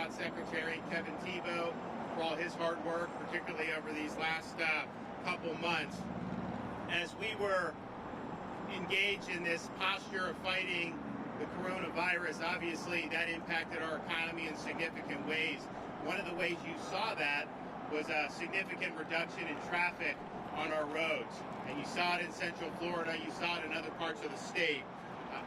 FDOT Secretary Kevin Tebow for all his hard work, particularly over these last couple months. As we were engaged in this posture of fighting the coronavirus, obviously that impacted our economy in significant ways. One of the ways you saw that was a significant reduction in traffic on our roads. And you saw it in Central Florida, you saw it in other parts of the state.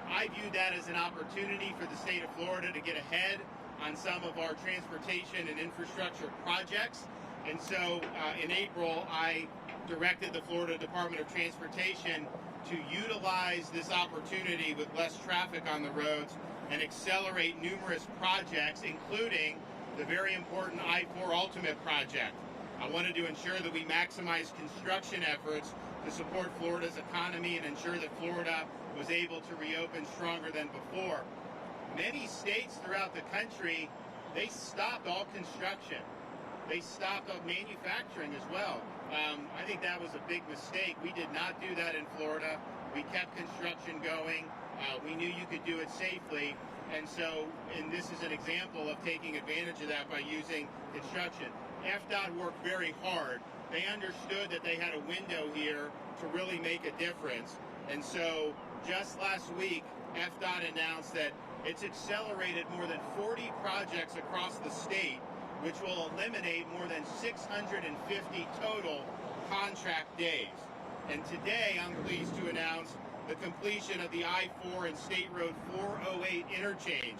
I viewed that as an opportunity for the state of Florida to get ahead on some of our transportation and infrastructure projects. And so in April, I directed the Florida Department of Transportation to utilize this opportunity with less traffic on the roads and accelerate numerous projects, including the very important I-4 Ultimate project. I wanted to ensure that we maximize construction efforts to support Florida's economy and ensure that Florida was able to reopen stronger than before. Many states throughout the country, they stopped all construction. They stopped manufacturing as well. I think that was a big mistake. We did not do that in Florida. We kept construction going. We knew you could do it safely. And this is an example of taking advantage of that by using construction. FDOT worked very hard. They understood that they had a window here to really make a difference. And so just last week, FDOT announced that it's accelerated more than 40 projects across the state, which will eliminate more than 650 total contract days. And today, I'm pleased to announce the completion of the I-4 and State Road 408 interchange.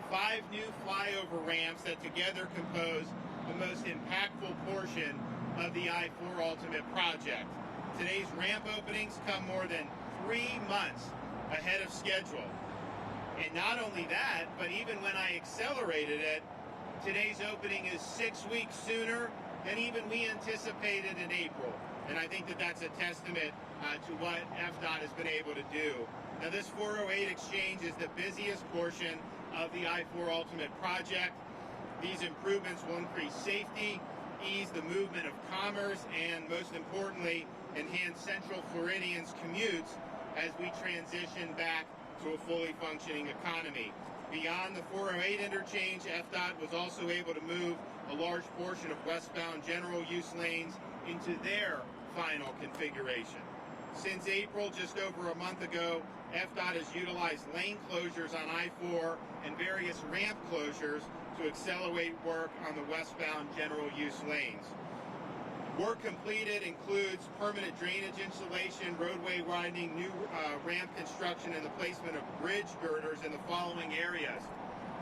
5 new flyover ramps that together compose the most impactful portion of the I-4 Ultimate project. Today's ramp openings come more than 3 months ahead of schedule. And not only that, but even when I accelerated it, today's opening is 6 weeks sooner than even we anticipated in April. And I think that that's a testament to what FDOT has been able to do. Now, this 408 exchange is the busiest portion of the I-4 Ultimate project. These improvements will increase safety, ease the movement of commerce, and most importantly, enhance Central Floridians' commutes as we transition back to a fully functioning economy. Beyond the 408 interchange, FDOT was also able to move a large portion of westbound general use lanes into their final configuration. Since April, just over a month ago, FDOT has utilized lane closures on I-4 and various ramp closures to accelerate work on the westbound general use lanes. Work completed includes permanent drainage installation, roadway widening, new ramp construction, and the placement of bridge girders in the following areas.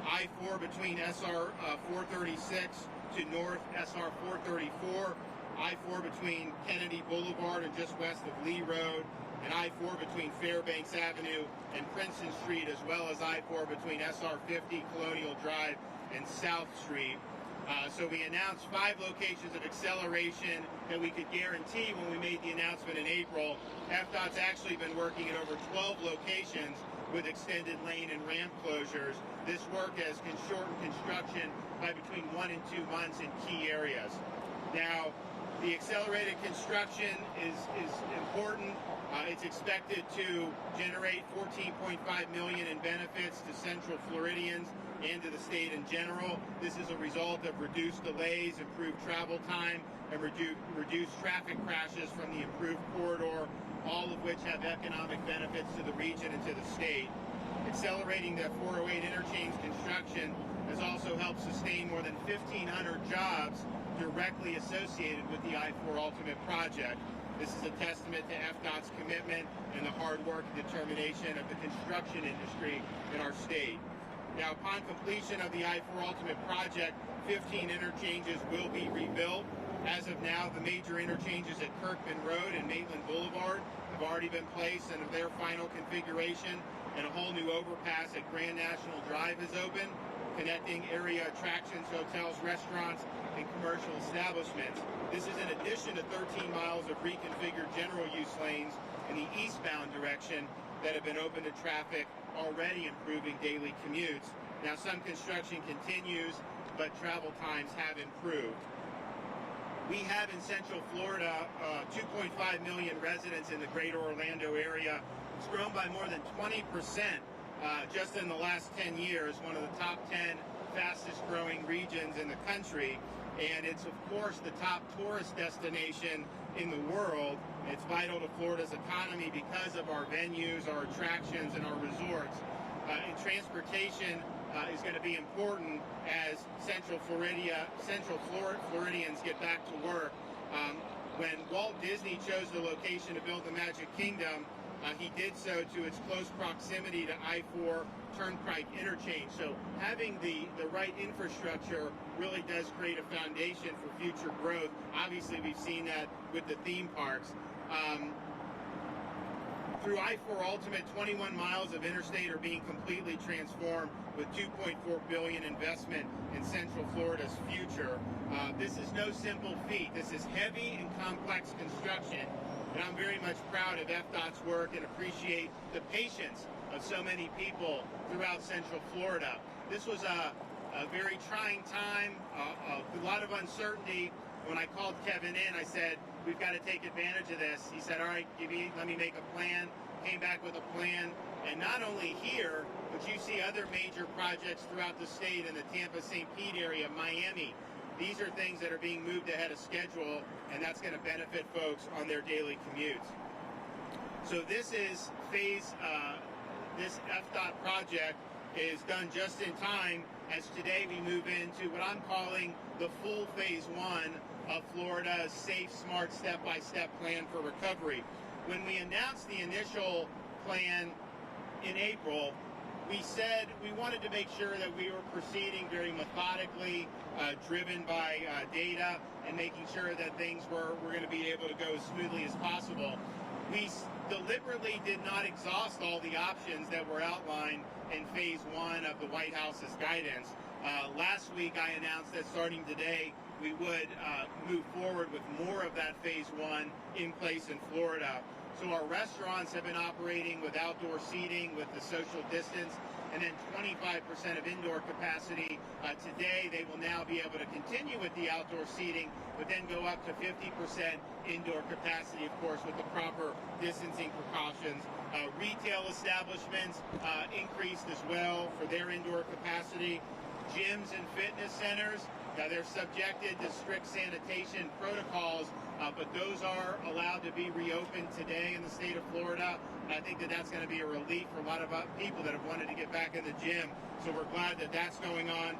I-4 between SR 436 to North SR 434, I-4 between Kennedy Boulevard and just west of Lee Road, and I-4 between Fairbanks Avenue and Princeton Street, as well as I-4 between SR 50, Colonial Drive, and South Street. So we announced 5 locations of acceleration that we could guarantee when we made the announcement in April. FDOT's actually been working at over 12 locations with extended lane and ramp closures. This work has shortened construction by between 1 and 2 months in key areas. Now, the accelerated construction is important. It's expected to generate $14.5 million in benefits to Central Floridians and to the state in general. This is a result of reduced delays, improved travel time, and reduced traffic crashes from the improved corridor, all of which have economic benefits to the region and to the state. Accelerating the 408 interchange construction has also helped sustain more than 1,500 jobs directly associated with the I-4 Ultimate project. This is a testament to FDOT's commitment and the hard work and determination of the construction industry in our state. Now, upon completion of the I-4 Ultimate project, 15 interchanges will be rebuilt. As of now, the major interchanges at Kirkman Road and Maitland Boulevard have already been placed in their final configuration, and a whole new overpass at Grand National Drive is open, connecting area attractions, hotels, restaurants, and commercial establishments. This is in addition to 13 miles of reconfigured general use lanes in the eastbound direction that have been open to traffic, already improving daily commutes. Now, some construction continues, but travel times have improved. We have in Central Florida 2.5 million residents in the greater Orlando area. It's grown by more than 20% just in the last 10 years, one of the top 10 fastest growing regions in the country. And it's, of course, the top tourist destination in the world. It's vital to Florida's economy because of our venues, our attractions, and our resorts. And transportation is going to be important as Central Floridians get back to work. When Walt Disney chose the location to build the Magic Kingdom, he did so to its close proximity to I-4 Turnpike Interchange. So having the right infrastructure really does create a foundation for future growth. Obviously, we've seen that with the theme parks. Through I-4 Ultimate, 21 miles of interstate are being completely transformed with $2.4 billion investment in Central Florida's future. This is no simple feat. This is heavy and complex construction. And I'm very much proud of FDOT's work and appreciate the patience of so many people throughout Central Florida. This was a very trying time, a lot of uncertainty. When I called Kevin in, I said, we've got to take advantage of this. He said, all right, let me make a plan. Came back with a plan. And not only here, but you see other major projects throughout the state in the Tampa-St. Pete area, Miami. These are things that are being moved ahead of schedule, and that's going to benefit folks on their daily commutes. So this is this FDOT project is done just in time as today we move into what I'm calling the full phase one of Florida's safe, smart, step-by-step plan for recovery. When we announced the initial plan in April, we said we wanted to make sure that we were proceeding very methodically, driven by data, and making sure that things were going to be able to go as smoothly as possible. We deliberately did not exhaust all the options that were outlined in phase one of the White House's guidance. Last week I announced that starting today we would move forward with more of that phase one in place in Florida. So our restaurants have been operating with outdoor seating with the social distance, and then 25% of indoor capacity. Today they will now be able to continue with the outdoor seating, but then go up to 50% indoor capacity, of course, with the proper distancing precautions. Retail establishments increased as well for their indoor capacity. Gyms and fitness centers, they're subjected to strict sanitation protocols, but those are allowed to be reopened today in the state of Florida. And I think that that's going to be a relief for a lot of people that have wanted to get back in the gym. So we're glad that that's going on.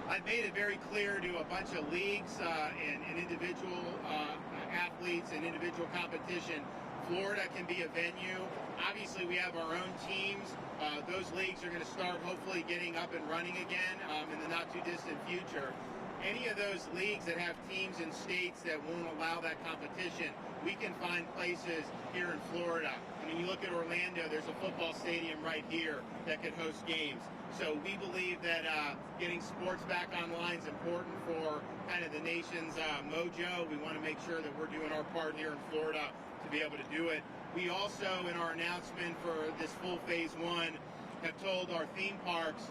I've made it very clear to a bunch of leagues and individual athletes and individual competition, Florida can be a venue. Obviously, we have our own teams. Those leagues are going to start hopefully getting up and running again in the not too distant future. Any of those leagues that have teams in states that won't allow that competition, we can find places here in Florida. I mean, you look at Orlando, there's a football stadium right here that could host games. So we believe that getting sports back online is important for kind of the nation's mojo. We want to make sure that we're doing our part here in Florida to be able to do it. We also, in our announcement for this full phase one, have told our theme parks,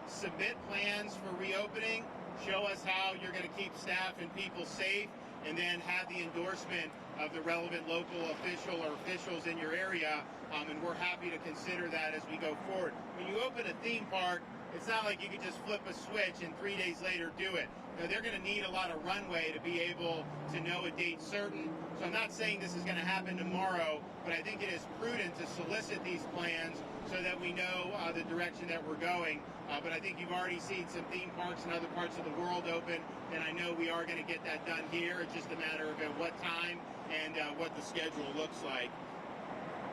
submit plans for reopening, show us how you're going to keep staff and people safe, and then have the endorsement of the relevant local official or officials in your area, and we're happy to consider that as we go forward. When you open a theme park, it's not like you can just flip a switch and 3 days later do it. Now, they're going to need a lot of runway to be able to know a date certain. So I'm not saying this is going to happen tomorrow, but I think it is prudent to solicit these plans so that we know the direction that we're going. But I think you've already seen some theme parks in other parts of the world open, and I know we are going to get that done here. It's just a matter of at what time and what the schedule looks like.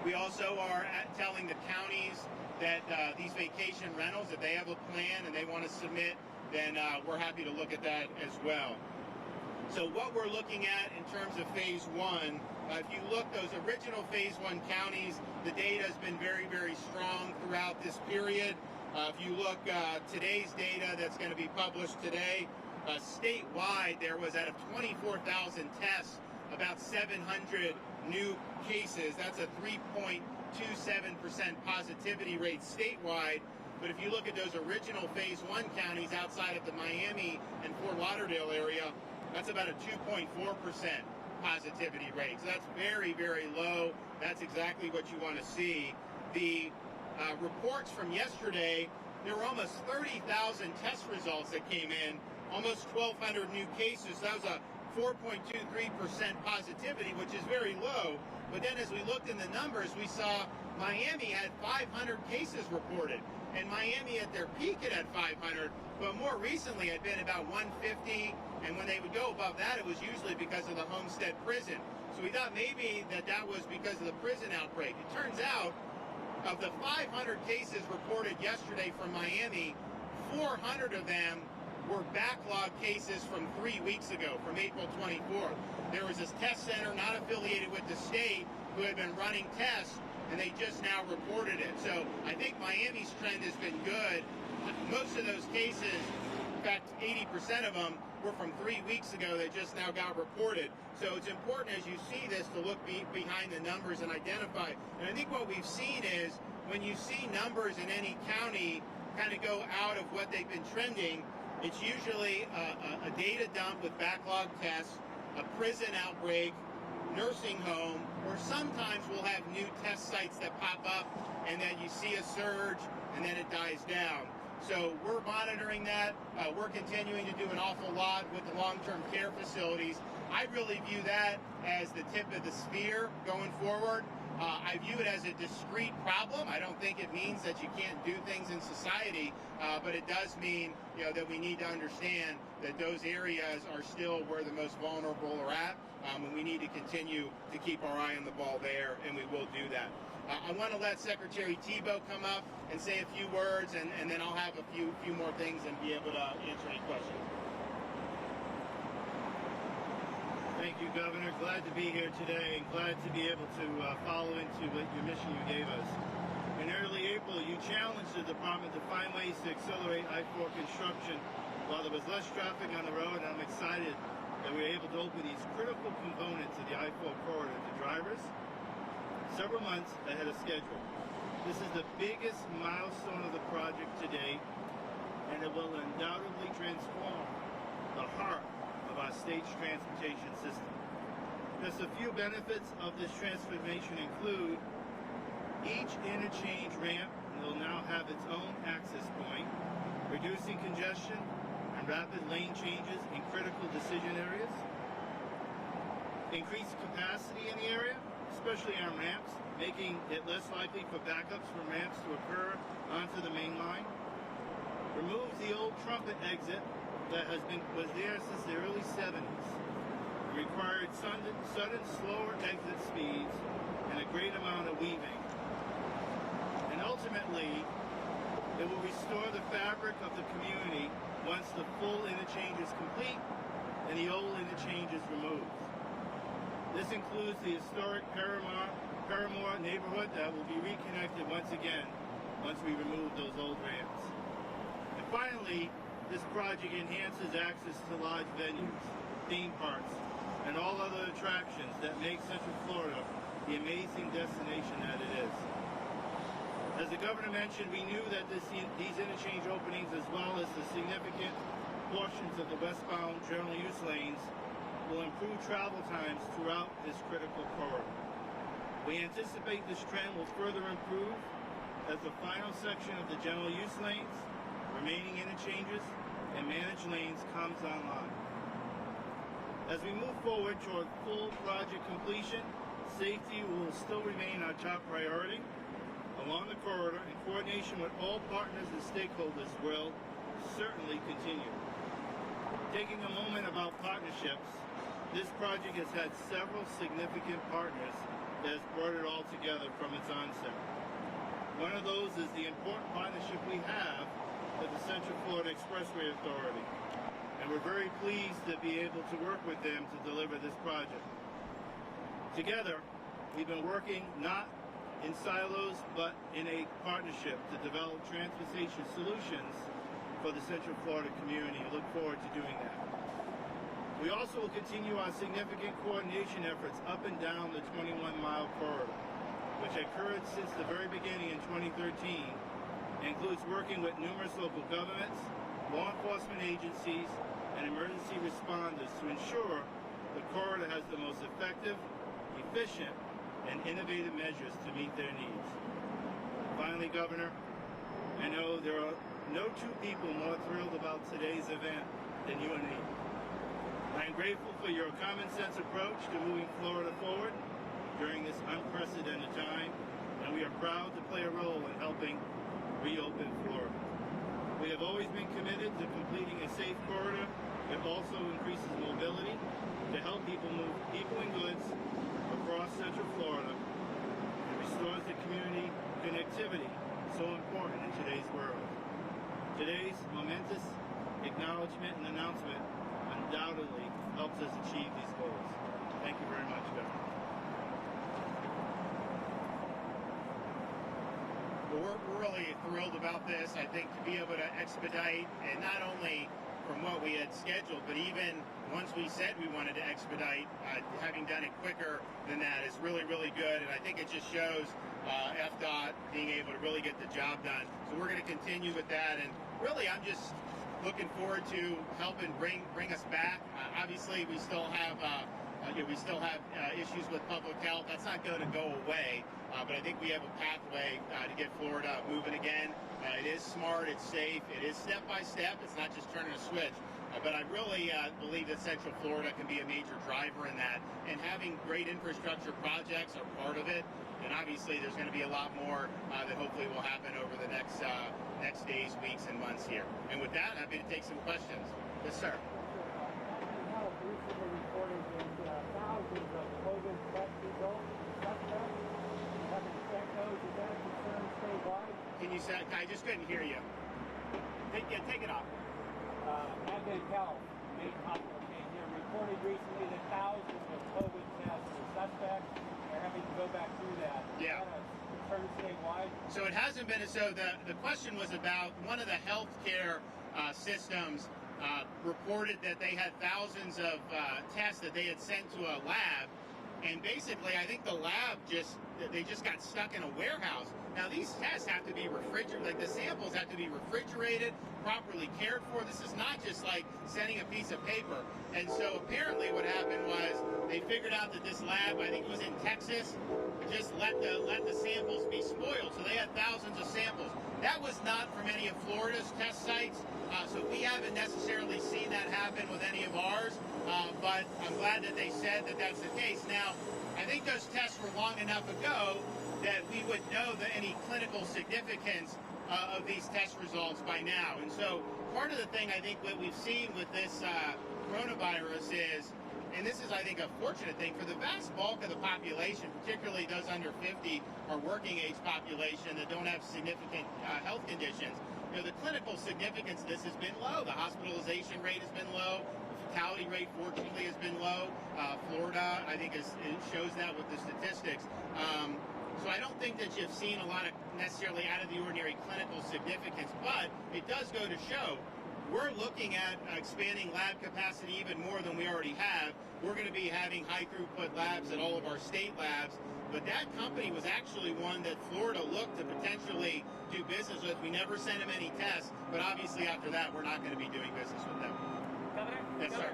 We also are telling the counties that these vacation rentals, if they have a plan and they want to submit, then we're happy to look at that as well. So what we're looking at in terms of phase one, if you look, those original phase one counties, the data has been very, very strong throughout this period. If you look today's data that's going to be published today, statewide there was out of 24,000 tests, about 700 new cases. That's a 3.27% positivity rate statewide. But if you look at those original phase one counties outside of the Miami and Fort Lauderdale area, that's about a 2.4% positivity rate. So that's very, very low. That's exactly what you want to see. The reports from yesterday, there were almost 30,000 test results that came in, almost 1,200 new cases. That was a 4.23% positivity, which is very low. But then as we looked in the numbers, we saw Miami had 500 cases reported. And Miami at their peak had 500, but more recently had been about 150. And when they would go above that, it was usually because of the Homestead prison. So we thought maybe that was because of the prison outbreak. It turns out, of the 500 cases reported yesterday from Miami, 400 of them were backlog cases from 3 weeks ago, from April 24th. There was this test center not affiliated with the state who had been running tests, and they just now reported it. So I think Miami's trend has been good. Most of those cases, in fact, 80% of them were from 3 weeks ago that just now got reported. So it's important as you see this to look behind the numbers and identify. And I think what we've seen is when you see numbers in any county kind of go out of what they've been trending, it's usually a data dump with backlog tests, a prison outbreak, nursing home, or sometimes we'll have new test sites that pop up and then you see a surge and then it dies down. So we're monitoring that. We're continuing to do an awful lot with the long-term care facilities. I really view that as the tip of the spear going forward. I view it as a discrete problem. I don't think it means that you can't do things in society, but it does mean, that we need to understand that those areas are still where the most vulnerable are at, and we need to continue to keep our eye on the ball there, and we will do that. I want to let Secretary Thibeault come up and say a few words, and then I'll have a few more things and be able to answer any questions. Thank you, Governor. Glad to be here today and glad to be able to follow into your mission you gave us. In early April, you challenged the department to find ways to accelerate I-4 construction while there was less traffic on the road, and I'm excited that we were able to open these critical components of the I-4 corridor to drivers several months ahead of schedule. This is the biggest milestone of the project to date, and it will undoubtedly transform the heart of our state's transportation system. Just a few benefits of this transformation include each interchange ramp will now have its own access point, reducing congestion and rapid lane changes in critical decision areas, increased capacity in the area, especially on ramps, making it less likely for backups from ramps to occur onto the main line, removes the old trumpet exit that was there since the early 70s, required sudden slower exit speeds and a great amount of weaving. And ultimately, it will restore the fabric of the community once the full interchange is complete and the old interchange is removed. This includes the historic Paramore neighborhood that will be reconnected once again once we remove those old ramps. And finally, this project enhances access to large venues, theme parks, and all other attractions that make Central Florida the amazing destination that it is. As the governor mentioned, we knew that these interchange openings, as well as the significant portions of the westbound general use lanes, will improve travel times throughout this critical corridor. We anticipate this trend will further improve as the final section of the general use lanes, remaining interchanges, and managed lanes comes online. As we move forward toward full project completion, safety will still remain our top priority. Along the corridor, in coordination with all partners and stakeholders, will certainly continue. Taking a moment about partnerships, this project has had several significant partners that has brought it all together from its onset. One of those is the important partnership we have with the Central Florida Expressway Authority, and we're very pleased to be able to work with them to deliver this project. Together, we've been working not in silos, but in a partnership to develop transportation solutions for the Central Florida community. We look forward to doing that. We also will continue our significant coordination efforts up and down the 21-mile corridor, which occurred since the very beginning in 2013, and includes working with numerous local governments, law enforcement agencies, and emergency responders to ensure the corridor has the most effective, efficient, and innovative measures to meet their needs. Finally, Governor, I know there are no two people more thrilled about today's event than you and me. I am grateful for your common sense approach to moving Florida forward during this unprecedented time, and we are proud to play a role in helping reopen Florida. We have always been committed to completing a safe corridor that also increases mobility to help people move people and goods across Central Florida and restores the community connectivity so important in today's world. Today's momentous acknowledgement and announcement undoubtedly helps us achieve these goals. Thank you very much, Governor. Well, we're really thrilled about this. I think to be able to expedite, and not only from what we had scheduled, but even once we said we wanted to expedite, having done it quicker than that is really, really good. And I think it just shows FDOT being able to really get the job done. So we're going to continue with that. And really, I'm just looking forward to helping bring us back. Obviously, we still have issues with public health. That's not going to go away. But I think we have a pathway to get Florida moving again. It is smart, it's safe, it is step by step. It's not just turning a switch. But I really believe that Central Florida can be a major driver in that. And having great infrastructure projects are part of it. And obviously, there's going to be a lot more that hopefully will happen over the next days, weeks, and months here. And with that, happy to take some questions. Yes, sir. Health recently reported that thousands of COVID test results suspects haven't checked those. Is that a concern statewide? Can you say? I just couldn't hear you. Take it off. Advent Health, main hospital chain here, reported recently that thousands of COVID tests are suspects. They're having to go back through that. Yeah. Is that a concern statewide? So it hasn't been. So the question was about one of the healthcare systems reported that they had thousands of tests that they had sent to a lab, and basically I think the lab just got stuck in a warehouse. Now these tests have to be refrigerated, like the samples have to be refrigerated, properly cared for. This is not just like sending a piece of paper. And so apparently what happened was they figured out that this lab, I think it was in Texas, just let the samples be spoiled. So they had thousands of samples. That was not from any of Florida's test sites. So we haven't necessarily seen that happen with any of ours. But I'm glad that they said that that's the case. Now, I think those tests were long enough ago that we would know that any clinical significance of these test results by now. And so part of the thing I think what we've seen with this coronavirus is, and this is I think a fortunate thing for the vast bulk of the population, particularly those under 50 or working age population that don't have significant health conditions, you know, the clinical significance of this has been low. The hospitalization rate has been low. The fatality rate, fortunately, has been low. Florida, I think, it shows that with the statistics. So I don't think that you've seen a lot of necessarily out of the ordinary clinical significance, but it does go to show we're looking at expanding lab capacity even more than we already have. We're going to be having high throughput labs at all of our state labs, but that company was actually one that Florida looked to potentially do business with. We never sent them any tests, but obviously after that, we're not going to be doing business with them. Governor? Yes, sir.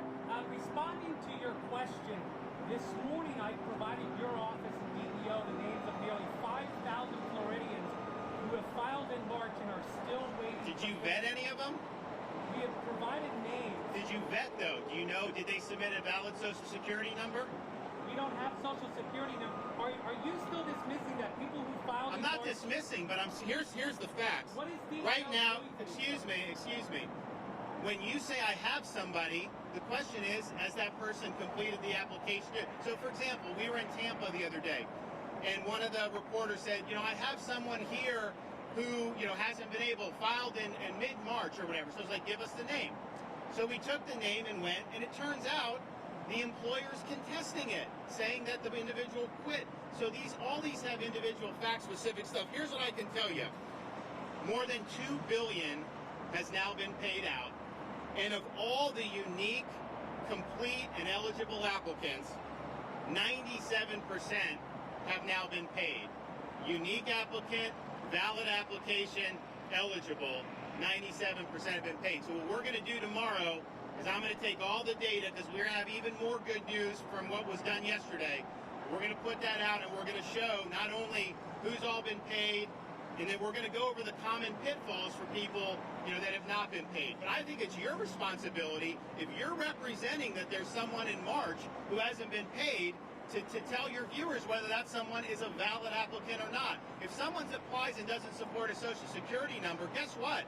Responding to your question, this morning I provided your office and DEO the names of nearly 5,000 Floridians who have filed in March and are still waiting. Did you vet any of them? We have provided names. Did you vet, though? Do you know, did they submit a valid Social Security number? We don't have Social Security number. Are you still dismissing that people who filed I'm in not March? dismissing, but here's the facts. What is DEO Right now, doing to excuse me. When you say I have somebody, the question is, has that person completed the application? So, for example, we were in Tampa the other day, and one of the reporters said, I have someone here who, hasn't been filed in mid-March or whatever. So it's like, give us the name. So we took the name and went, and it turns out the employer's contesting it, saying that the individual quit. So all these have individual fact-specific stuff. Here's what I can tell you. More than $2 billion has now been paid out. And of all the unique, complete, and eligible applicants, 97% have now been paid. Unique applicant, valid application, eligible, 97% have been paid. So what we're going to do tomorrow is I'm going to take all the data, because we're going to have even more good news from what was done yesterday. We're going to put that out, and we're going to show not only who's all been paid, and then we're going to go over the common pitfalls for people, that have not been paid. But I think it's your responsibility, if you're representing that there's someone in March who hasn't been paid, to tell your viewers whether that someone is a valid applicant or not. If someone applies and doesn't support a Social Security number, guess what?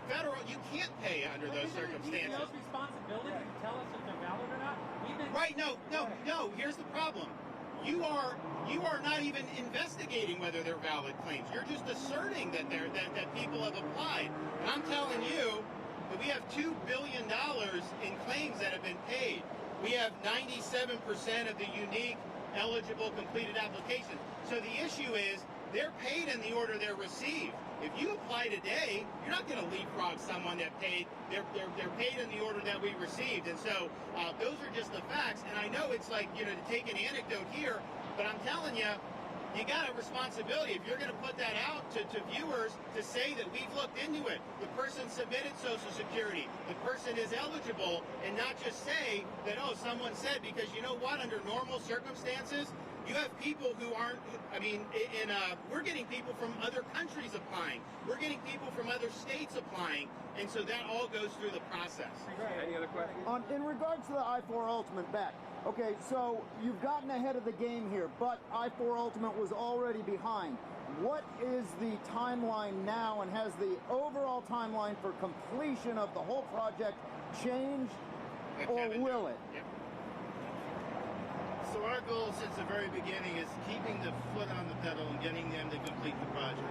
Federal, you can't pay under those circumstances. Isn't it DPO's responsibility to tell us if they're valid or not? Right, no, here's the problem. You are not even investigating whether they're valid claims. You're just asserting that that people have applied. And I'm telling you that we have $2 billion in claims that have been paid. We have 97% of the unique eligible completed applications. So the issue is they're paid in the order they're received. If you apply today, you're not going to leapfrog someone that paid. They're paid in the order that we received. And so those are just the facts. And I know it's like, to take an anecdote here, but I'm telling you, you got a responsibility. If you're going to put that out to viewers to say that we've looked into it, the person submitted Social Security, the person is eligible, and not just say that, oh, someone said, because you know what, under normal circumstances, you have people who aren't, we're getting people from other countries applying. We're getting people from other states applying. And so that all goes through the process. Any other questions? In regards to the I-4 Ultimate, Beck, okay, so you've gotten ahead of the game here, but I-4 Ultimate was already behind. What is the timeline now, and has the overall timeline for completion of the whole project changed, or will it? Yep. So our goal since the very beginning is keeping the foot on the pedal and getting them to complete the project.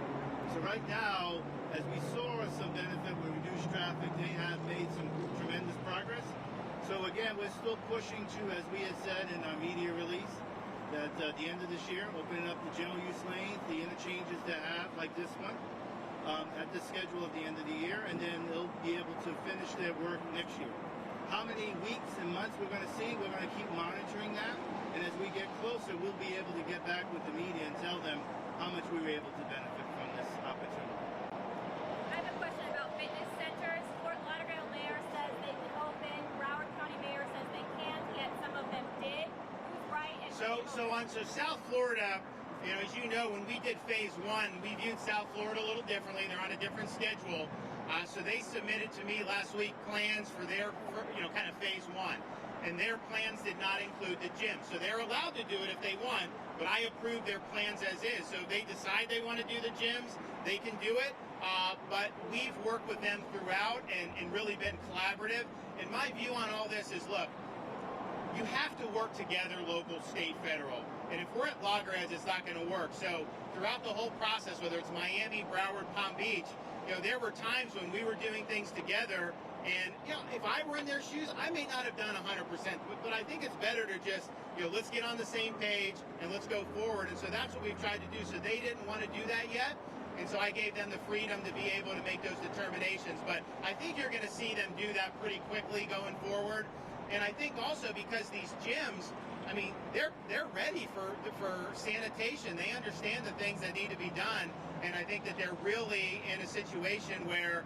So right now, as we saw some benefit with reduced traffic, they have made some tremendous progress. So again, we're still pushing to, as we had said in our media release, that at the end of this year, opening up the general use lanes, the interchanges to have, like this one, at the schedule at the end of the year, and then they'll be able to finish their work next year. How many weeks and months we're going to see, we're going to keep monitoring that. And as we get closer, we'll be able to get back with the media and tell them how much we were able to benefit from this opportunity. I have a question about fitness centers. Fort Lauderdale mayor says they can open. Broward County mayor says they can't, yet some of them did. Who's right? And So South Florida, as you know, when we did phase one, we viewed South Florida a little differently. They're on a different schedule. So they submitted to me last week plans for their, kind of phase one. And their plans did not include the gym. So they're allowed to do it if they want, but I approved their plans as is. So if they decide they want to do the gyms, they can do it. But we've worked with them throughout and really been collaborative. And my view on all this is, look, you have to work together, local, state, federal. And if we're at loggerheads, it's not going to work. So throughout the whole process, whether it's Miami, Broward, Palm Beach, there were times when we were doing things together. And, if I were in their shoes, I may not have done 100%, but I think it's better to just, let's get on the same page and let's go forward. And so that's what we've tried to do. So they didn't want to do that yet. And so I gave them the freedom to be able to make those determinations. But I think you're going to see them do that pretty quickly going forward. And I think also because these gyms, they're ready for sanitation. They understand the things that need to be done. And I think that they're really in a situation where